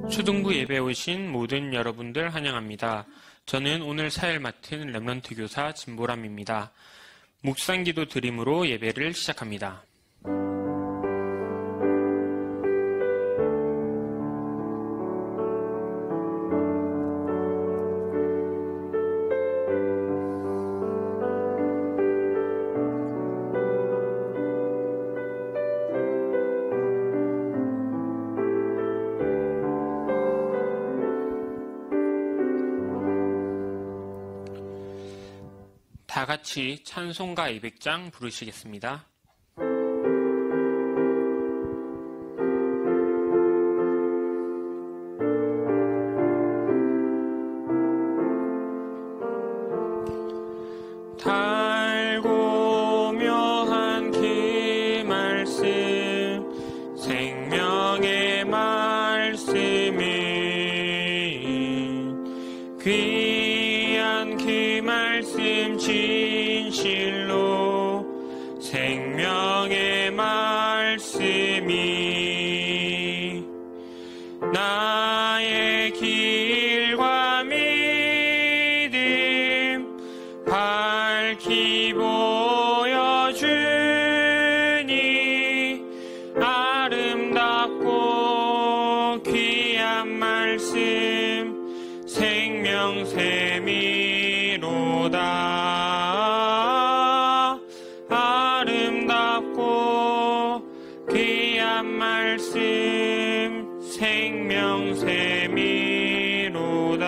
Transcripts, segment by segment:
초등부 예배 오신 모든 여러분들 환영합니다. 저는 오늘 사회를 맡은 렘넌트 교사 진보람입니다. 묵상기도 드림으로 예배를 시작합니다. 다 같이 찬송가 200장 부르시겠습니다. 달고 묘한 그 말씀, 생명의 말씀은 귀한 그 말씀 진실로 생명의 말씀이 나의 길과 믿음 밝히 보여주니 아름답고 귀한 말씀 생명샘이로다. 말씀 생명샘이로다.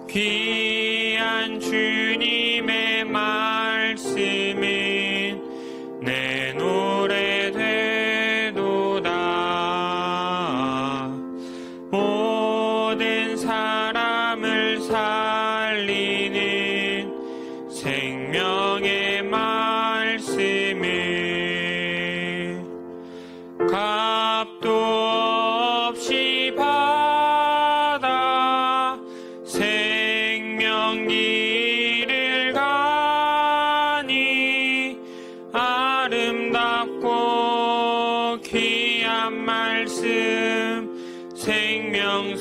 귀한 주님의 말씀은 내 노래 되도다. 모든 사람을 살리는 생명의 말씀은 값도 없이 받아 생명길을 가니 아름답고 귀한 말씀 생명샘이로다.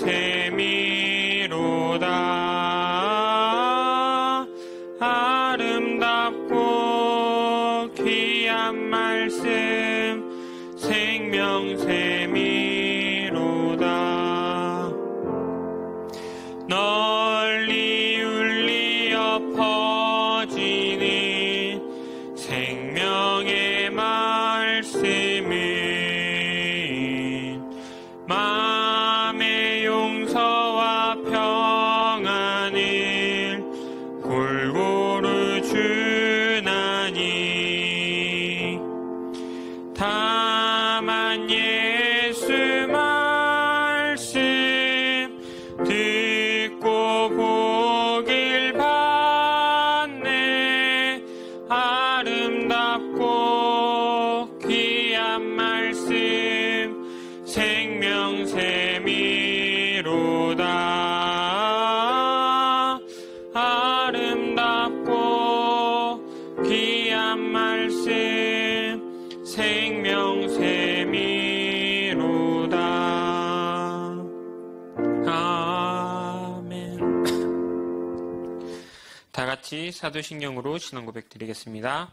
아름답고 귀한 말씀 생명샘이로다. 널리 울리어 퍼지는 생명의 말씀은 마음의 용서와 평안을 골고루 주나니 다만 예수 말씀 듣고 보길 받네. 아름답고 귀한 말씀 생명샘이로다. 아름답고 귀한 말씀 생명샘이로다. 아멘. 다 같이 사도신경으로 신앙 고백 드리겠습니다.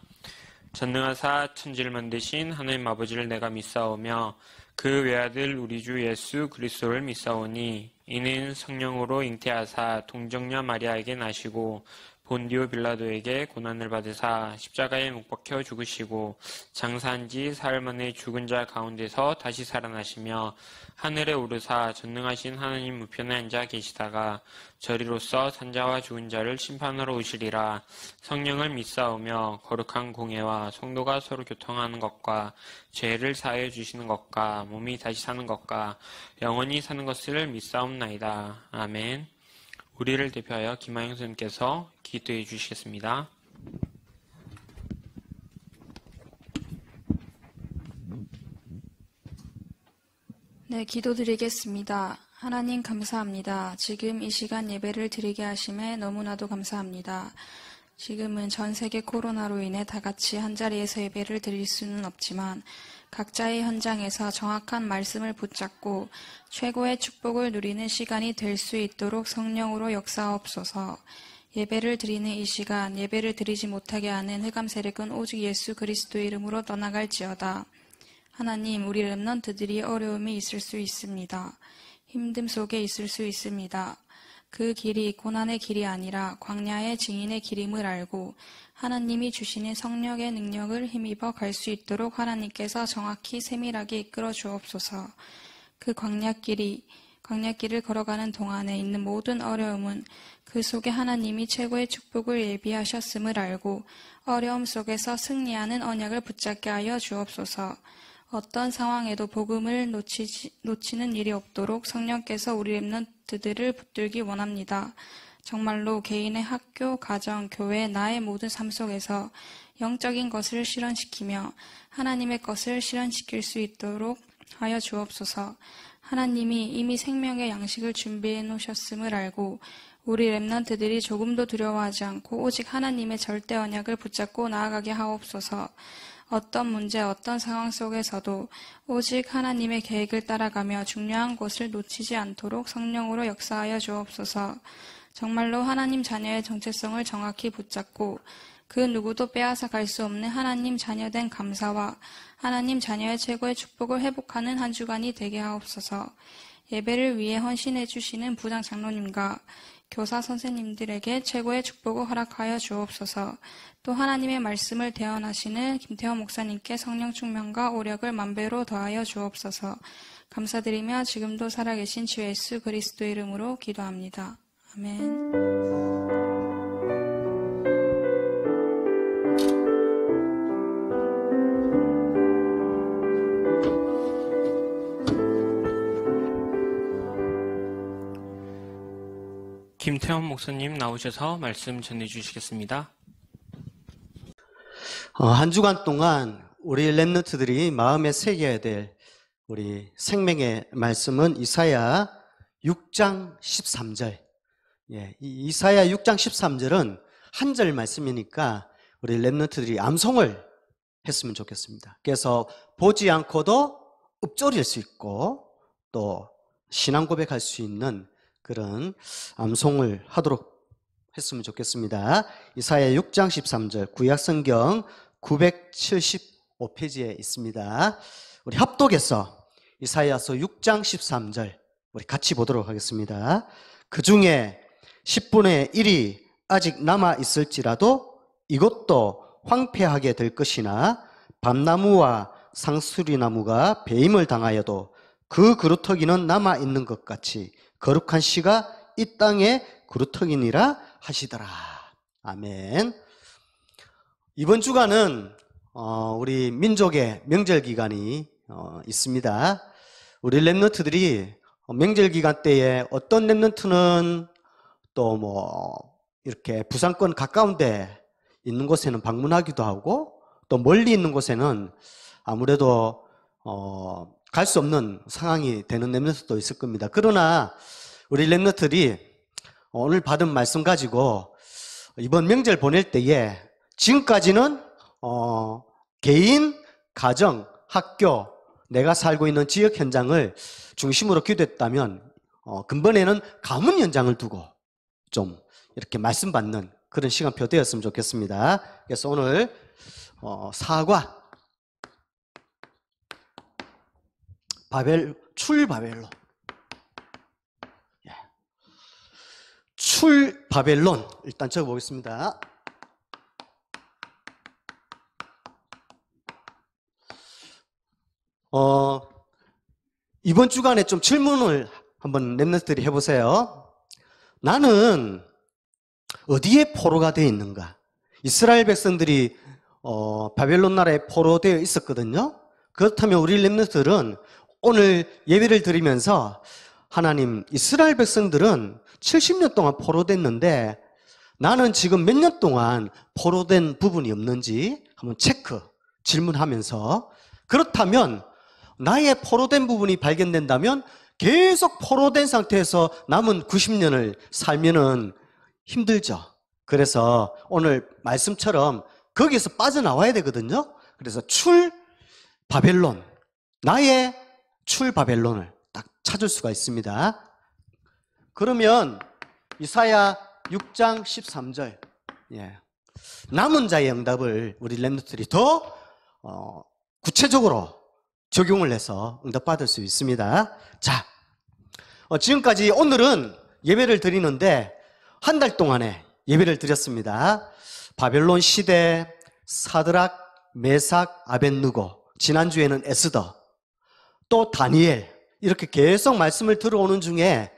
전능하사 천지를 만드신 하나님 아버지를 내가 믿사오며 그 외아들 우리 주 예수 그리스도를 믿사오니 이는 성령으로 잉태하사 동정녀 마리아에게 나시고 본디오 빌라도에게 고난을 받으사 십자가에 못 박혀 죽으시고 장사한 지 사흘 만에 죽은 자 가운데서 다시 살아나시며 하늘에 오르사 전능하신 하나님 우편에 앉아 계시다가 저리로서 산자와 죽은 자를 심판하러 오시리라. 성령을 믿사오며 거룩한 공예와 성도가 서로 교통하는 것과 죄를 사하여 주시는 것과 몸이 다시 사는 것과 영원히 사는 것을 믿사옵나이다. 아멘. 우리를 대표하여 김하영 선생님께서 기도해 주시겠습니다. 네, 기도드리겠습니다. 하나님 감사합니다. 지금 이 시간 예배를 드리게 하심에 너무나도 감사합니다. 지금은 전 세계 코로나로 인해 다 같이 한자리에서 예배를 드릴 수는 없지만 각자의 현장에서 정확한 말씀을 붙잡고 최고의 축복을 누리는 시간이 될 수 있도록 성령으로 역사하옵소서. 예배를 드리는 이 시간, 예배를 드리지 못하게 하는 흑암 세력은 오직 예수 그리스도의 이름으로 떠나갈지어다. 하나님, 우리 렘넌트들이 어려움이 있을 수 있습니다. 힘듦 속에 있을 수 있습니다. 그 길이 고난의 길이 아니라 광야의 증인의 길임을 알고 하나님이 주시는 성령의 능력을 힘입어 갈 수 있도록 하나님께서 정확히 세밀하게 이끌어 주옵소서. 그 광야길을 걸어가는 동안에 있는 모든 어려움은 그 속에 하나님이 최고의 축복을 예비하셨음을 알고 어려움 속에서 승리하는 언약을 붙잡게 하여 주옵소서. 어떤 상황에도 복음을 놓치는 일이 없도록 성령께서 우리 렘넌트들을 붙들기 원합니다. 정말로 개인의 학교, 가정, 교회, 나의 모든 삶 속에서 영적인 것을 실현시키며 하나님의 것을 실현시킬 수 있도록 하여 주옵소서. 하나님이 이미 생명의 양식을 준비해 놓으셨음을 알고 우리 렘넌트들이 조금도 두려워하지 않고 오직 하나님의 절대 언약을 붙잡고 나아가게 하옵소서. 어떤 문제, 어떤 상황 속에서도 오직 하나님의 계획을 따라가며 중요한 것을 놓치지 않도록 성령으로 역사하여 주옵소서. 정말로 하나님 자녀의 정체성을 정확히 붙잡고 그 누구도 빼앗아 갈 수 없는 하나님 자녀된 감사와 하나님 자녀의 최고의 축복을 회복하는 한 주간이 되게 하옵소서. 예배를 위해 헌신해 주시는 부장 장로님과 교사 선생님들에게 최고의 축복을 허락하여 주옵소서. 또 하나님의 말씀을 대언하시는 김태원 목사님께 성령 충만과 오력을 만배로 더하여 주옵소서. 감사드리며 지금도 살아계신 주 예수 그리스도의 이름으로 기도합니다. 아멘. 김태원 목사님 나오셔서 말씀 전해주시겠습니다. 한 주간 동안 우리 렘넌트들이 마음에 새겨야 될 우리 생명의 말씀은 이사야 6장 13절. 이 이사야 6장 13절은 한 절 말씀이니까 우리 렘넌트들이 암송을 했으면 좋겠습니다. 그래서 보지 않고도 읊조릴 수 있고 또 신앙 고백할 수 있는 그런 암송을 하도록 했으면 좋겠습니다. 이사야 6장 13절 구약성경 975페이지에 있습니다. 우리 합독해서 이사야서 6장 13절 우리 같이 보도록 하겠습니다. 그 중에 10분의 1이 아직 남아 있을지라도 이것도 황폐하게 될 것이나 밤나무와 상수리나무가 배임을 당하여도 그 그루터기는 남아 있는 것 같이 거룩한 씨가 이 땅에 그루터기니라 하시더라. 아멘. 이번 주간은 우리 민족의 명절 기간이 있습니다. 우리 렘넌트들이 명절 기간 때에 어떤 렘넌트는 또 이렇게 부산권 가까운 데 있는 곳에는 방문하기도 하고 또 멀리 있는 곳에는 아무래도 갈 수 없는 상황이 되는 렘넌트도 있을 겁니다. 그러나 우리 렘넌트들이 오늘 받은 말씀 가지고 이번 명절 보낼 때에 지금까지는 개인, 가정, 학교, 내가 살고 있는 지역 현장을 중심으로 기도했다면 근본에는 가문 현장을 두고 좀 이렇게 말씀 받는 그런 시간표 되었으면 좋겠습니다. 그래서 오늘 사과 출바벨론 출바벨론 일단 적어보겠습니다. 이번 주간에 좀 질문을 한번 렘넌트들이 해보세요. 나는 어디에 포로가 되어 있는가? 이스라엘 백성들이 바벨론 나라에 포로되어 있었거든요. 그렇다면 우리 렘넌트들은 오늘 예배를 드리면서 하나님, 이스라엘 백성들은 70년 동안 포로됐는데 나는 지금 몇 년 동안 포로된 부분이 없는지 한번 질문하면서 그렇다면 나의 포로된 부분이 발견된다면 계속 포로된 상태에서 남은 90년을 살면은 힘들죠. 그래서 오늘 말씀처럼 거기에서 빠져나와야 되거든요. 그래서 바벨론, 나의 출바벨론을 딱 찾을 수가 있습니다. 그러면 이사야 6장 13절, 남은 자의 응답을 우리 렘넌트들이 더 구체적으로 적용을 해서 응답받을 수 있습니다. 자, 지금까지 오늘은 예배를 드리는데 한 달 동안에 예배를 드렸습니다. 바벨론 시대, 사드락, 메삭, 아벳느고, 지난주에는 에스더, 또 다니엘, 이렇게 계속 말씀을 들어오는 중에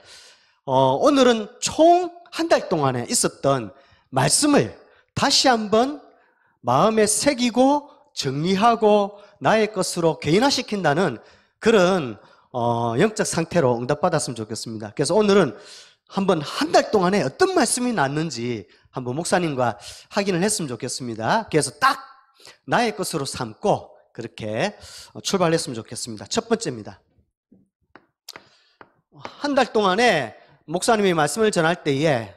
오늘은 총 한 달 동안에 있었던 말씀을 다시 한번 마음에 새기고 정리하고 나의 것으로 개인화시킨다는 그런 영적 상태로 응답받았으면 좋겠습니다. 그래서 오늘은 한번 한 달 동안에 어떤 말씀이 났는지 한번 목사님과 확인을 했으면 좋겠습니다. 그래서 딱 나의 것으로 삼고 그렇게 출발했으면 좋겠습니다. 첫 번째입니다. 한 달 동안에 목사님이 말씀을 전할 때에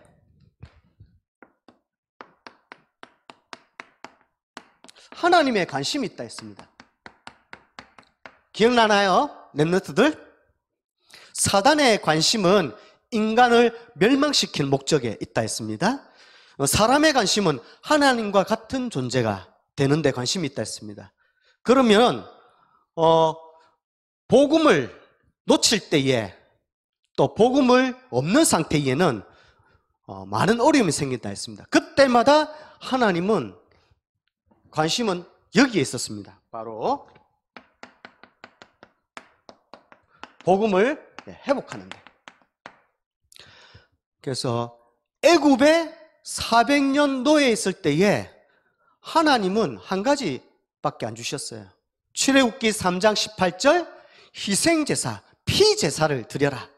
하나님의 관심이 있다 했습니다. 기억나나요? 렘넌트들? 사단의 관심은 인간을 멸망시킬 목적에 있다 했습니다. 사람의 관심은 하나님과 같은 존재가 되는 데 관심이 있다 했습니다. 그러면 복음을 놓칠 때에 또 복음을 없는 상태에는 많은 어려움이 생긴다 했습니다. 그때마다 하나님은 관심은 여기에 있었습니다. 바로 복음을 회복하는데. 그래서 애굽에 400년 노예 있을 때에 하나님은 한 가지밖에 안 주셨어요. 출애굽기 3장 18절 희생제사, 피제사를 드려라.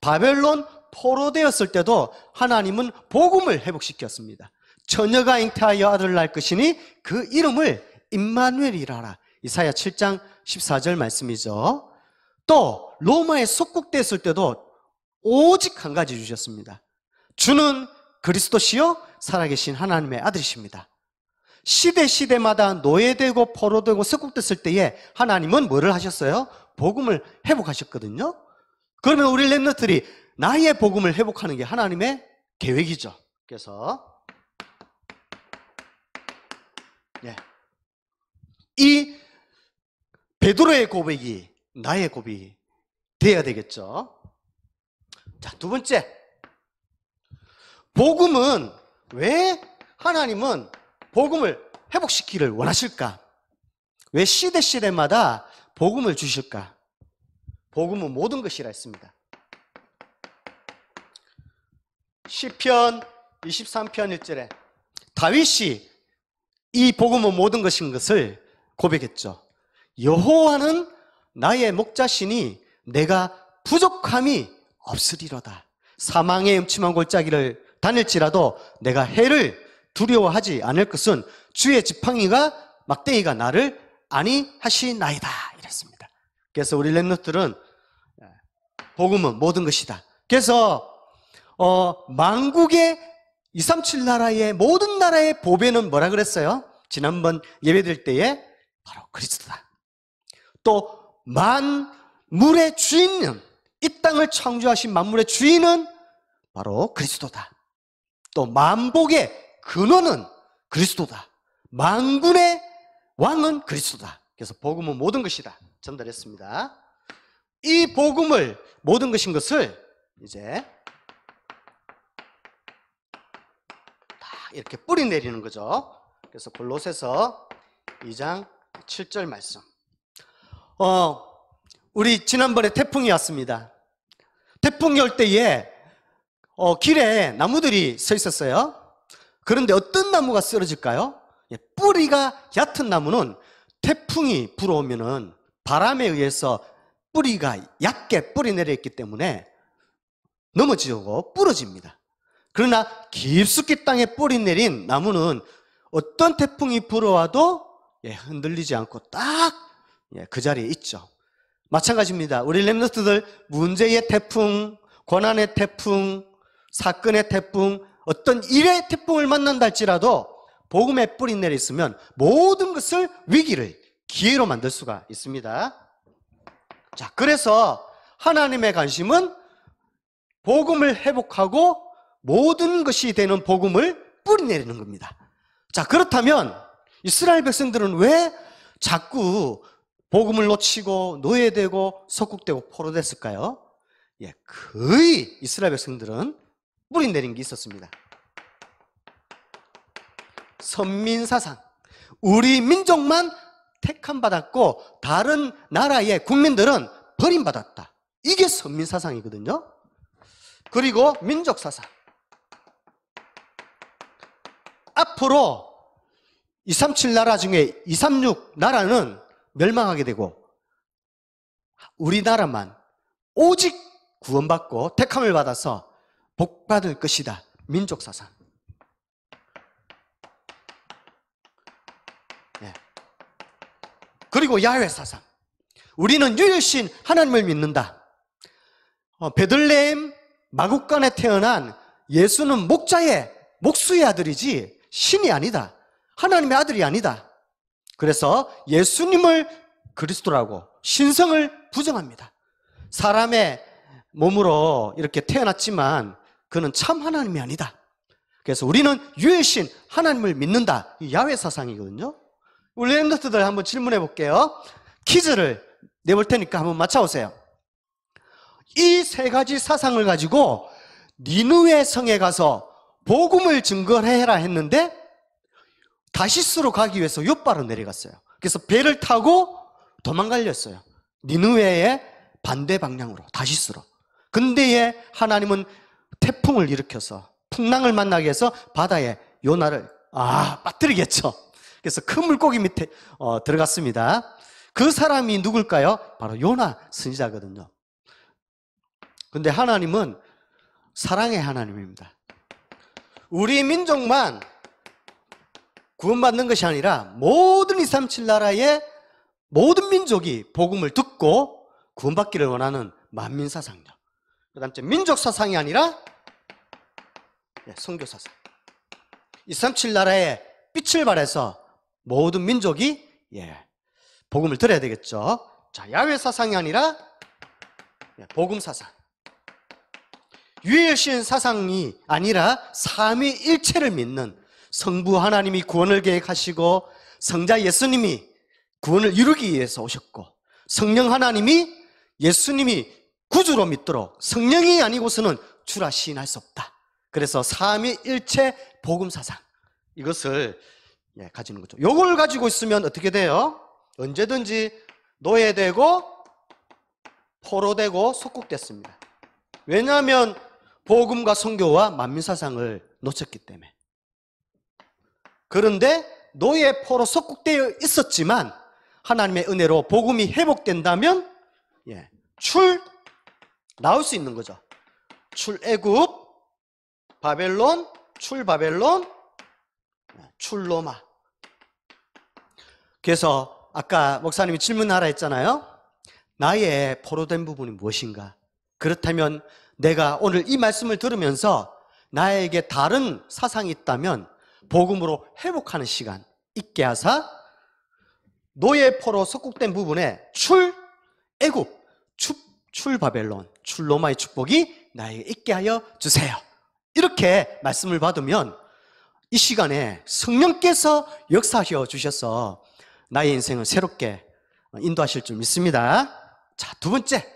바벨론 포로되었을 때도 하나님은 복음을 회복시켰습니다. 처녀가 잉태하여 아들을 낳을 것이니 그 이름을 임마누엘이라 하라. 이사야 7장 14절 말씀이죠. 또 로마에 속국됐을 때도 오직 한 가지 주셨습니다. 주는 그리스도시요 살아계신 하나님의 아들이십니다. 시대마다 노예되고 포로되고 속국됐을 때에 하나님은 뭐를 하셨어요? 복음을 회복하셨거든요. 그러면 우리 렘넌트들이 나의 복음을 회복하는 게 하나님의 계획이죠. 그래서 이 베드로의 고백이 나의 고백이 돼야 되겠죠. 자, 두 번째, 복음은 왜 하나님은 복음을 회복시키기를 원하실까? 왜 시대마다 복음을 주실까? 복음은 모든 것이라 했습니다. 시편 23편 1절에 다윗이 이 복음은 모든 것인 것을 고백했죠. 여호와는 나의 목자시니 내가 부족함이 없으리로다. 사망의 음침한 골짜기를 다닐지라도 내가 해를 두려워하지 않을 것은 주의 지팡이가 막대기가 나를 안위하시나이다 이랬습니다. 그래서 우리 렘넌트들은 복음은 모든 것이다. 그래서 만국의 237 나라의 모든 나라의 보배는 뭐라 그랬어요? 지난번 예배드릴 때에 바로 그리스도다. 또 만물의 주인은, 이 땅을 창조하신 만물의 주인은 바로 그리스도다. 또 만복의 근원은 그리스도다. 만군의 왕은 그리스도다. 그래서 복음은 모든 것이다 전달했습니다. 이 복음을 모든 것인 것을 이제 딱 이렇게 뿌리 내리는 거죠. 그래서 골로새서 2장 7절 말씀. 우리 지난번에 태풍이 왔습니다. 태풍이 올 때에 길에 나무들이 서 있었어요. 그런데 어떤 나무가 쓰러질까요? 뿌리가 얕은 나무는 태풍이 불어오면은 바람에 의해서 뿌리가 얕게 뿌리 내려있기 때문에 넘어지고 부러집니다. 그러나 깊숙이 땅에 뿌리 내린 나무는 어떤 태풍이 불어와도 흔들리지 않고 딱 그 자리에 있죠. 마찬가지입니다. 우리 렘넌트들 문제의 태풍, 고난의 태풍, 사건의 태풍, 어떤 일의 태풍을 만난다 할지라도 복음의 뿌리 내려 있으면 모든 것을 위기를 기회로 만들 수가 있습니다. 자, 그래서 하나님의 관심은 복음을 회복하고 모든 것이 되는 복음을 뿌리내리는 겁니다. 자, 그렇다면 이스라엘 백성들은 왜 자꾸 복음을 놓치고 노예되고 속국되고 포로됐을까요? 예, 거의 이스라엘 백성들은 뿌리내린 게 있었습니다. 선민사상, 우리 민족만 택함받았고 다른 나라의 국민들은 버림받았다. 이게 선민사상이거든요. 그리고 민족사상, 앞으로 237 나라 중에 236 나라는 멸망하게 되고 우리나라만 오직 구원받고 택함을 받아서 복받을 것이다. 민족사상. 네. 그리고 야훼사상, 우리는 유일신 하나님을 믿는다. 베들레헴 마국간에 태어난 예수는 목수의 아들이지 신이 아니다. 하나님의 아들이 아니다. 그래서 예수님을 그리스도라고 신성을 부정합니다. 사람의 몸으로 이렇게 태어났지만 그는 참 하나님이 아니다. 그래서 우리는 유일신 하나님을 믿는다. 이 야훼 사상이거든요. 우리 랩런트들 한번 질문해 볼게요. 퀴즈를 내볼 테니까 한번 맞춰보세요. 이 세 가지 사상을 가지고 니느웨 성에 가서 복음을 증거해라 했는데 다시스로 가기 위해서 욥바로 내려갔어요. 그래서 배를 타고 도망갈렸어요. 니느웨의 반대 방향으로, 다시스로. 근데에 하나님은 태풍을 일으켜서 풍랑을 만나게 해서 바다에 요나를 빠뜨리겠죠. 그래서 큰 물고기 밑에 들어갔습니다. 그 사람이 누굴까요? 바로 요나 선지자거든요. 근데 하나님은 사랑의 하나님입니다. 우리 민족만 구원받는 것이 아니라 모든 237 나라의 모든 민족이 복음을 듣고 구원받기를 원하는 만민사상이죠. 그 다음 민족사상이 아니라 선교사상. 237 나라에 빛을 발해서 모든 민족이 복음을 들어야 되겠죠. 자, 야훼 사상이 아니라 복음사상. 유일신 사상이 아니라 삼위일체를 믿는 성부 하나님이 구원을 계획하시고 성자 예수님이 구원을 이루기 위해서 오셨고 성령 하나님이 예수님이 구주로 믿도록 성령이 아니고서는 주라 시인할 수 없다. 그래서 삼위일체 복음사상, 이것을 가지는 거죠. 요걸 가지고 있으면 어떻게 돼요? 언제든지 노예되고 포로되고 속국됐습니다. 왜냐하면 복음과 선교와 만민사상을 놓쳤기 때문에. 그런데 노예, 포로, 속국되어 있었지만 하나님의 은혜로 복음이 회복된다면 나올 수 있는 거죠. 출애굽, 바벨론, 출바벨론, 출로마. 그래서 아까 목사님이 질문하라 했잖아요. 나의 포로된 부분이 무엇인가? 그렇다면 내가 오늘 이 말씀을 들으면서 나에게 다른 사상이 있다면 복음으로 회복하는 시간 있게 하사 노예 포로 속국된 부분에 출애굽, 출바벨론, 출로마의 축복이 나에게 있게 하여 주세요. 이렇게 말씀을 받으면 이 시간에 성령께서 역사하여 주셔서 나의 인생을 새롭게 인도하실 줄 믿습니다. 자, 두 번째,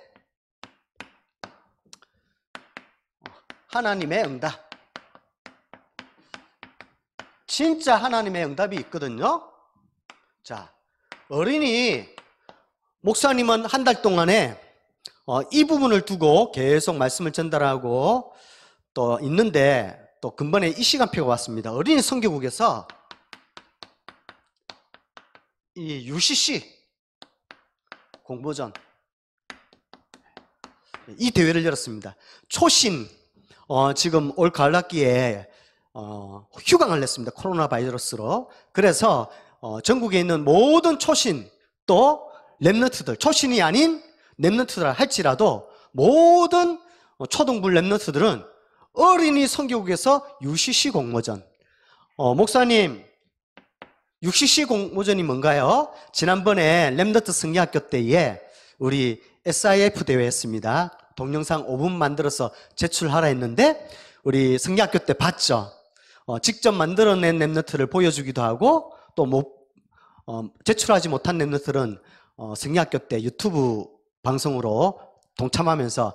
하나님의 응답. 진짜 하나님의 응답이 있거든요. 자, 어린이 목사님은 한 달 동안에 이 부분을 두고 계속 말씀을 전달하고 또 있는데 또 근본에 이 시간표가 왔습니다. 어린이 선교국에서 이 UCC 공모전 이 대회를 열었습니다. 초신 지금 올 가을 학기에 휴강을 냈습니다. 코로나 바이러스로. 그래서 전국에 있는 모든 초신 또 랩런트들, 초신이 아닌 랩런트들 할지라도 모든 초등부 랩런트들은 어린이 선교국에서 UCC 공모전 목사님 UCC 공모전이 뭔가요? 지난번에 랩너트 승리학교 때에 우리 SIF 대회 했습니다. 동영상 5분 만들어서 제출하라 했는데 우리 승리학교 때 봤죠? 직접 만들어낸 랩너트를 보여주기도 하고 또 제출하지 못한 랩너트는 승리학교 때 유튜브 방송으로 동참하면서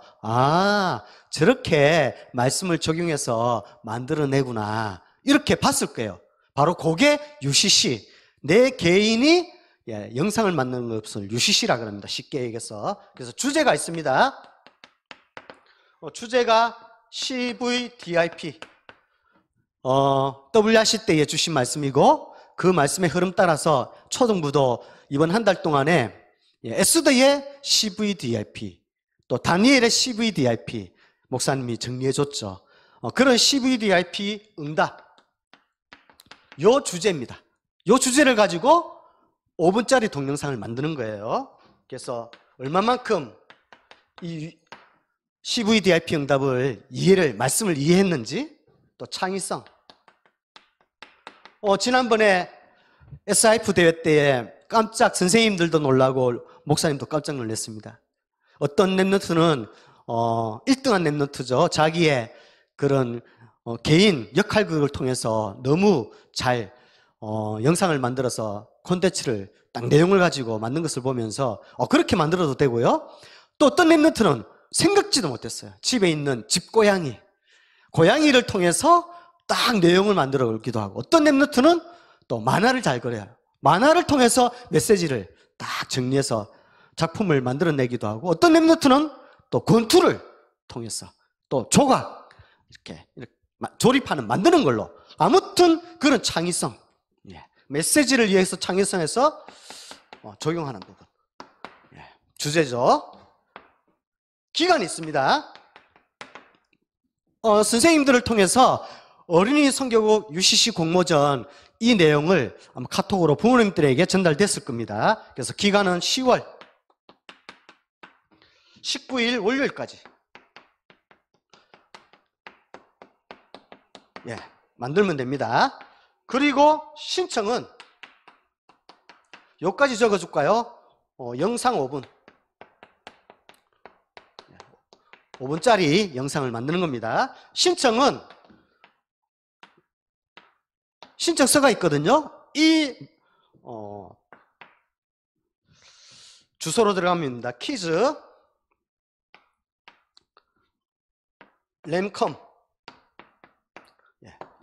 저렇게 말씀을 적용해서 만들어내구나 이렇게 봤을 거예요. 바로 그게 UCC, 내 개인이 영상을 만드는 것을 UCC라고 합니다. 쉽게 얘기해서. 그래서 주제가 있습니다. 주제가 CVDIP WRC 때에 주신 말씀이고 그 말씀의 흐름 따라서 초등부도 이번 한 달 동안에 에스더의 CVDIP 또 다니엘의 CVDIP 목사님이 정리해줬죠. 그런 CVDIP 응답 요 주제입니다. 요 주제를 가지고 5분짜리 동영상을 만드는 거예요. 그래서 얼마만큼 이 CVDIP 응답을 말씀을 이해했는지 또 창의성 지난번에 SIF 대회 때에 깜짝 선생님들도 놀라고 목사님도 깜짝 놀랐습니다. 어떤 랩너트는 1등한 랩너트죠. 자기의 그런 개인 역할극을 통해서 너무 잘 영상을 만들어서 콘텐츠를 딱 내용을 가지고 만든 것을 보면서 그렇게 만들어도 되고요. 또 어떤 랩너트는 생각지도 못했어요. 집에 있는 고양이를 통해서 딱 내용을 만들어 올기도 하고 어떤 랩너트는 또 만화를 잘 그려요. 만화를 통해서 메시지를 딱 정리해서 작품을 만들어내기도 하고 어떤 랩너트는 또 권투를 통해서 또 조각 이렇게 조립하는 만드는 걸로 아무튼 그런 창의성 메시지를 위해서 창의성에서 적용하는 부분 주제죠. 기간이 있습니다. 선생님들을 통해서 어린이 성교국 UCC 공모전 이 내용을 아마 카톡으로 부모님들에게 전달됐을 겁니다. 그래서 기간은 10월 19일 월요일까지 만들면 됩니다. 그리고 신청은 여기까지 적어줄까요? 영상 5분짜리 영상을 만드는 겁니다. 신청은 신청서가 있거든요. 이 주소로 들어가면 됩니다. 키즈 램컴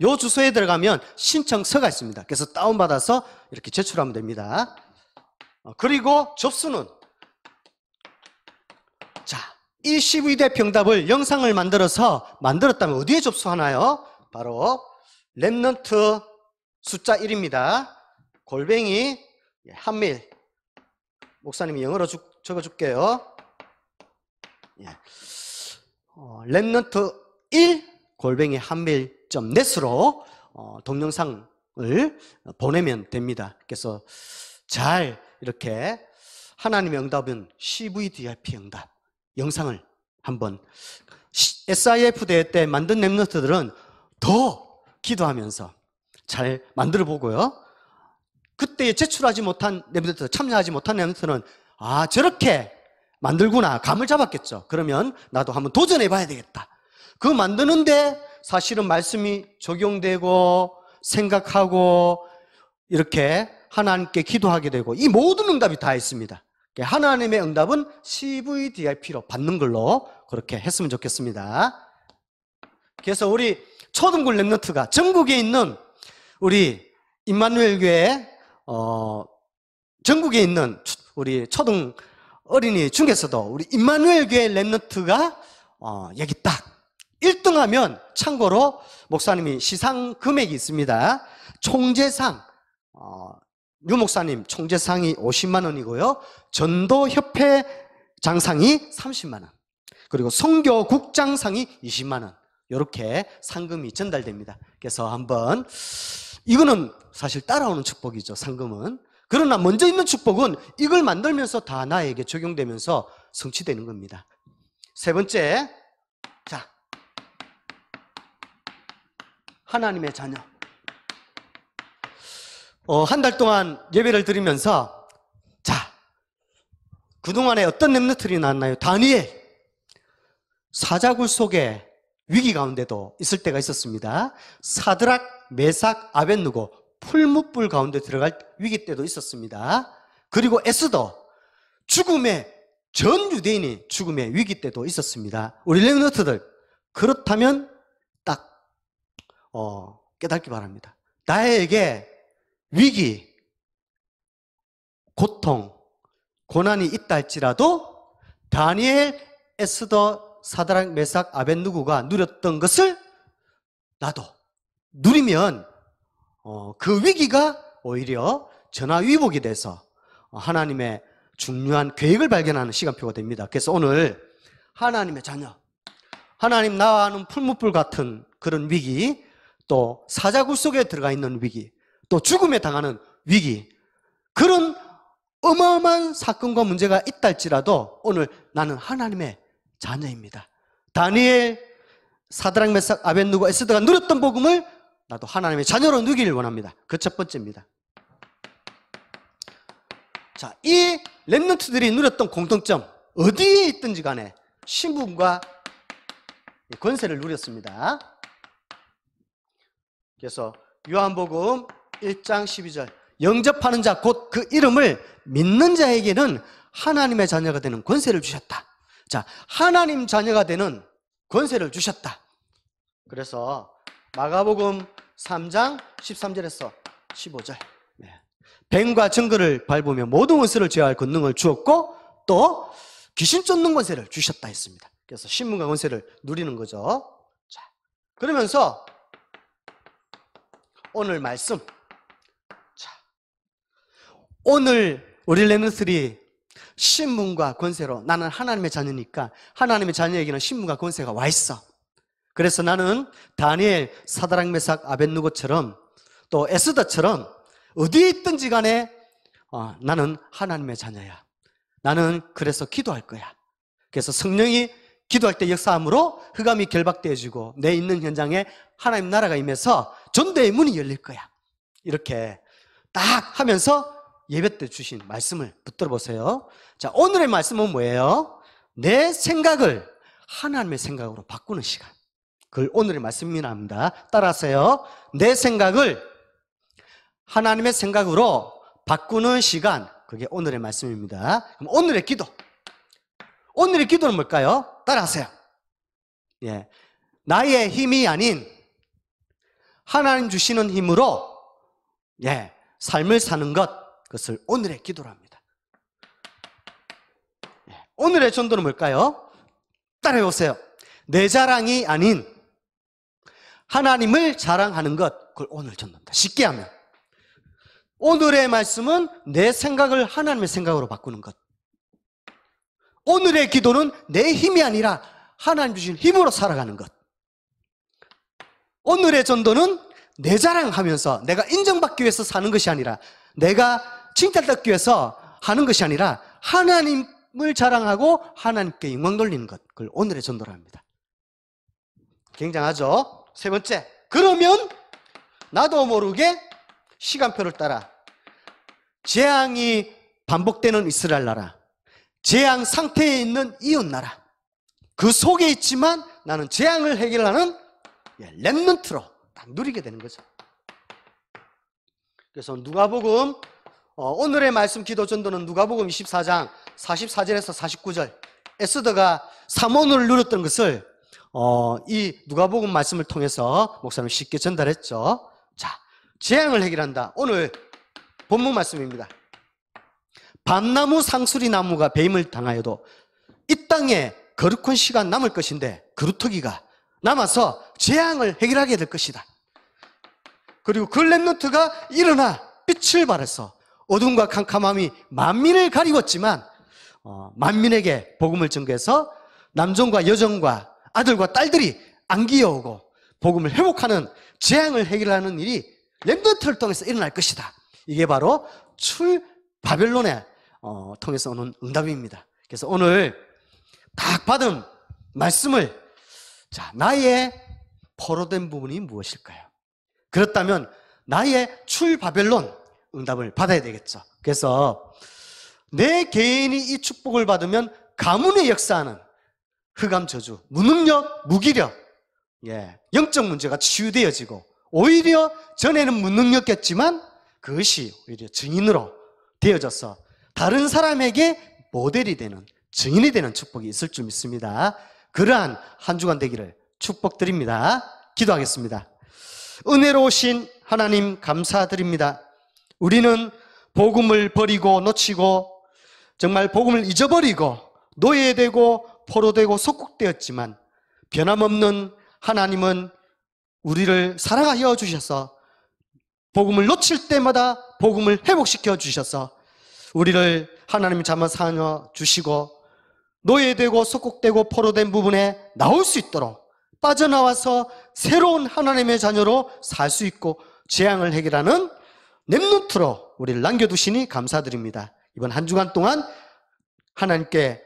요 주소에 들어가면 신청서가 있습니다. 그래서 다운받아서 이렇게 제출하면 됩니다. 그리고 접수는 이 CVDIP 응답을 영상을 만들었다면 어디에 접수하나요? 바로 랩넌트 숫자 1입니다. 골뱅이 한밀 목사님이 영어로 적어줄게요. 랩넌트 1 골뱅이 한밀.net으로 동영상을 보내면 됩니다. 그래서 잘 이렇게 하나님의 응답은 CVDIP 응답 영상을 한번 SIF 대회 때 만든 랩너트들은 더 기도하면서 잘 만들어 보고요. 그때 제출하지 못한 랩너트, 참여하지 못한 랩너트는 저렇게 만들구나 감을 잡았겠죠. 그러면 나도 한번 도전해 봐야 되겠다. 그거 만드는데 사실은 말씀이 적용되고 생각하고 이렇게 하나님께 기도하게 되고 이 모든 응답이 다 있습니다. 하나님의 응답은 CVDIP로 받는 걸로 그렇게 했으면 좋겠습니다. 그래서 우리 초등부 랩너트가 전국에 있는 우리 임마누엘 교회 전국에 있는 우리 초등 어린이 중에서도 우리 임마누엘 교회 랩너트가 여기 딱 1등하면 참고로 목사님이 시상 금액이 있습니다. 총재상 유 목사님 총재상이 50만 원이고요. 전도협회 장상이 30만 원. 그리고 선교국장상이 20만 원. 이렇게 상금이 전달됩니다. 그래서 한번 이거는 사실 따라오는 축복이죠. 상금은. 그러나 먼저 있는 축복은 이걸 만들면서 다 나에게 적용되면서 성취되는 겁니다. 세 번째, 하나님의 자녀. 한 달 동안 예배를 드리면서 자, 그동안에 어떤 렘넌트들이 나왔나요? 다니엘, 사자굴 속에 위기 가운데도 있을 때가 있었습니다. 사드락, 메삭, 아벳느고 풀무불 가운데 들어갈 위기 때도 있었습니다. 그리고 에스더, 죽음의 전 유대인이 죽음의 위기 때도 있었습니다. 우리 렘넌트들 그렇다면 딱 깨닫기 바랍니다. 나에게 위기, 고통, 고난이 있다 할지라도 다니엘, 에스더, 사드락, 메삭, 아벳느고가 누렸던 것을 나도 누리면 그 위기가 오히려 전화위복이 돼서 하나님의 중요한 계획을 발견하는 시간표가 됩니다. 그래서 오늘 하나님의 자녀, 하나님 나와는 풀무불 같은 그런 위기, 또 사자굴 속에 들어가 있는 위기, 또 죽음에 당하는 위기, 그런 어마어마한 사건과 문제가 있다 할지라도 오늘 나는 하나님의 자녀입니다. 다니엘, 사드락, 메삭, 아벳느고, 에스더가 누렸던 복음을 나도 하나님의 자녀로 누리기를 원합니다. 그 첫 번째입니다. 자, 이 렘넌트들이 누렸던 공통점, 어디에 있든지 간에 신분과 권세를 누렸습니다. 그래서 요한복음 1장 12절, 영접하는 자 곧 그 이름을 믿는 자에게는 하나님의 자녀가 되는 권세를 주셨다. 자, 하나님 자녀가 되는 권세를 주셨다. 그래서 마가복음 3장 13절에서 15절, 뱀과 증거를 밟으며 모든 원수를 제어할 권능을 주었고 또 귀신 쫓는 권세를 주셨다 했습니다. 그래서 신분과 권세를 누리는 거죠. 자, 그러면서 오늘 말씀, 자, 오늘 우리 렘넌트들이 신분과 권세로, 나는 하나님의 자녀니까 하나님의 자녀에게는 신분과 권세가 와 있어. 그래서 나는 다니엘, 사드락, 메삭, 아벳느고처럼 또 에스더처럼 어디에 있든지 간에 나는 하나님의 자녀야. 나는 그래서 기도할 거야. 그래서 성령이 기도할 때 역사함으로 흑암이 결박되어지고 내 있는 현장에 하나님 나라가 임해서 전도의 문이 열릴 거야. 이렇게 딱 하면서 예배 때 주신 말씀을 붙들어 보세요. 자, 오늘의 말씀은 뭐예요? 내 생각을 하나님의 생각으로 바꾸는 시간. 그걸 오늘의 말씀이랍니다. 따라하세요. 내 생각을 하나님의 생각으로 바꾸는 시간. 그게 오늘의 말씀입니다. 그럼 오늘의 기도. 오늘의 기도는 뭘까요? 따라하세요. 예. 나의 힘이 아닌 하나님 주시는 힘으로 삶을 사는 것. 그것을 오늘의 기도로 합니다. 오늘의 전도는 뭘까요? 따라해 보세요. 내 자랑이 아닌 하나님을 자랑하는 것. 그걸 오늘 전도입니다. 쉽게 하면 오늘의 말씀은 내 생각을 하나님의 생각으로 바꾸는 것. 오늘의 기도는 내 힘이 아니라 하나님 주신 힘으로 살아가는 것. 오늘의 전도는 내 자랑하면서 내가 인정받기 위해서 사는 것이 아니라, 내가 칭찬받기 위해서 하는 것이 아니라 하나님을 자랑하고 하나님께 영광 돌리는 것. 그걸 오늘의 전도라 합니다. 굉장하죠? 세 번째, 그러면 나도 모르게 시간표를 따라 재앙이 반복되는 이스라엘 나라, 재앙 상태에 있는 이웃 나라, 그 속에 있지만 나는 재앙을 해결하는 렘넌트로 딱 누리게 되는 거죠. 그래서 누가복음, 오늘의 말씀 기도 전도는 누가복음 24장 44절에서 49절, 에스더가 삼원을 누렸던 것을 이 누가복음 말씀을 통해서 목사님 쉽게 전달했죠. 자, 재앙을 해결한다. 오늘 본문 말씀입니다. 밤나무 상수리 나무가 배임을 당하여도 이 땅에 거룩한 시간 남을 것인데 그루터기가 남아서 재앙을 해결하게 될 것이다. 그리고 그 렘넌트가 일어나 빛을 발해서 어둠과 캄캄함이 만민을 가리웠지만 만민에게 복음을 전개해서 남종과 여종과 아들과 딸들이 안기어오고 복음을 회복하는 재앙을 해결하는 일이 렘넌트를 통해서 일어날 것이다. 이게 바로 출 바벨론에 통해서 오는 응답입니다. 그래서 오늘 딱 받은 말씀을, 자, 나의 포로된 부분이 무엇일까요? 그렇다면 나의 출 바벨론, 응답을 받아야 되겠죠. 그래서 내 개인이 이 축복을 받으면 가문의 역사하는 흑암 저주, 무능력, 무기력, 영적 문제가 치유되어지고 오히려 전에는 무능력이었지만 그것이 오히려 증인으로 되어져서 다른 사람에게 모델이 되는, 증인이 되는 축복이 있을 줄 믿습니다. 그러한 한 주간 되기를 축복드립니다. 기도하겠습니다. 은혜로우신 하나님 감사드립니다. 우리는 복음을 버리고 놓치고 정말 복음을 잊어버리고 노예되고 포로되고 속국되었지만 변함없는 하나님은 우리를 사랑하여 주셔서 복음을 놓칠 때마다 복음을 회복시켜 주셔서 우리를 하나님이 잠깐 사녀 주시고 노예되고 속국되고 포로된 부분에 나올 수 있도록 빠져나와서 새로운 하나님의 자녀로 살 수 있고 재앙을 해결하는 렘넌트로 우리를 남겨두시니 감사드립니다. 이번 한 주간 동안 하나님께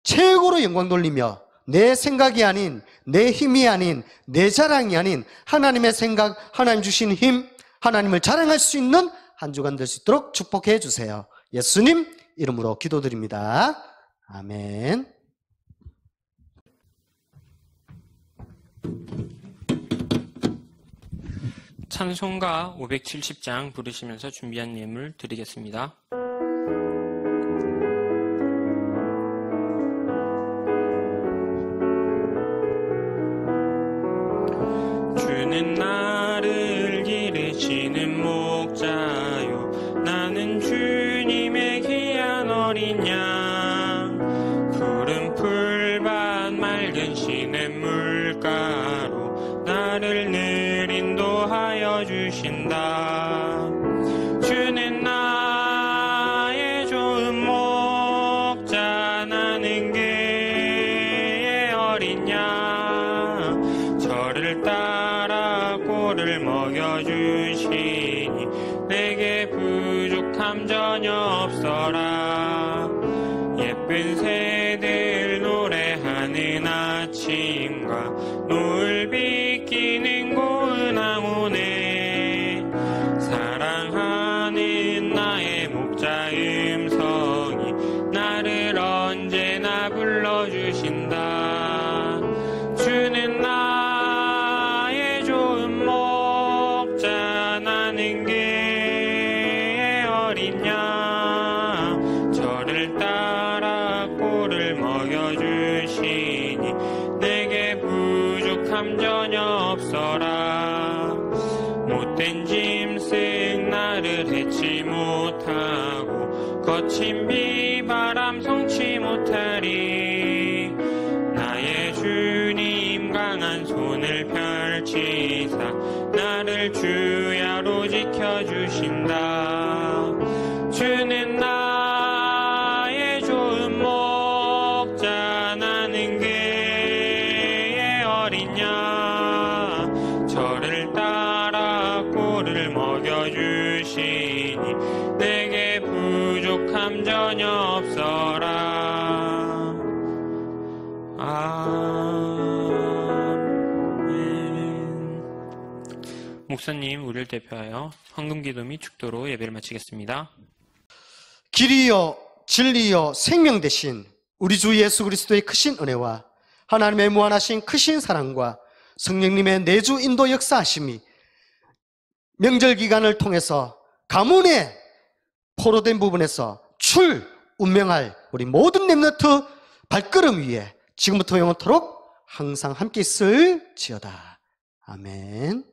최고로 영광 돌리며 내 생각이 아닌, 내 힘이 아닌, 내 자랑이 아닌 하나님의 생각, 하나님 주신 힘, 하나님을 자랑할 수 있는 한 주간 될 수 있도록 축복해 주세요. 예수님 이름으로 기도드립니다. 아멘. 찬송가 570장 부르시면서 준비한 예물 드리겠습니다. 주는 나를 기르시는 목자요, 나는 주님의 귀한 어린 양. 푸른 풀밭 맑은 시냇물가로 나를 늘 인도하여 주신다. 주는 나의 좋은 목자, 나는 그의 어린 양. 저를 따라 꼴을 먹여주시니 내게 부족함 전혀 없어라. 예쁜 새들 노래하는 아침과 노을 비끼는 고운 항우네. 사랑하는 나의 목자 음성이 나를 언제나 불러주신다. 주는 나의 좋은 목자, 나는 그의 어린 양. 저를 따라 꼴을 먹여주시니 내게 부족함 전혀 없어라. 못된 짐승 나를 해치 못하고 거친 비바람 성치 못하리. 나의 주님 강한 손을 펼치사 나를 주야로 지켜주신다. 주는 나의 좋은 목자, 나는 그의 어린 양. 저를 따라 꼴을 먹여주시니 내게 부족함 전혀 없어라. 아멘. 목사님, 우리를 대표하여 황금기도 및 축도로 예배를 마치겠습니다. 길이요 진리요 생명 되신 우리 주 예수 그리스도의 크신 은혜와 하나님의 무한하신 크신 사랑과 성령님의 내주 인도 역사하심이 명절 기간을 통해서 가문의 포로된 부분에서 운명할 우리 모든 렘넌트 발걸음 위에 지금부터 영원토록 항상 함께 있을지어다. 아멘.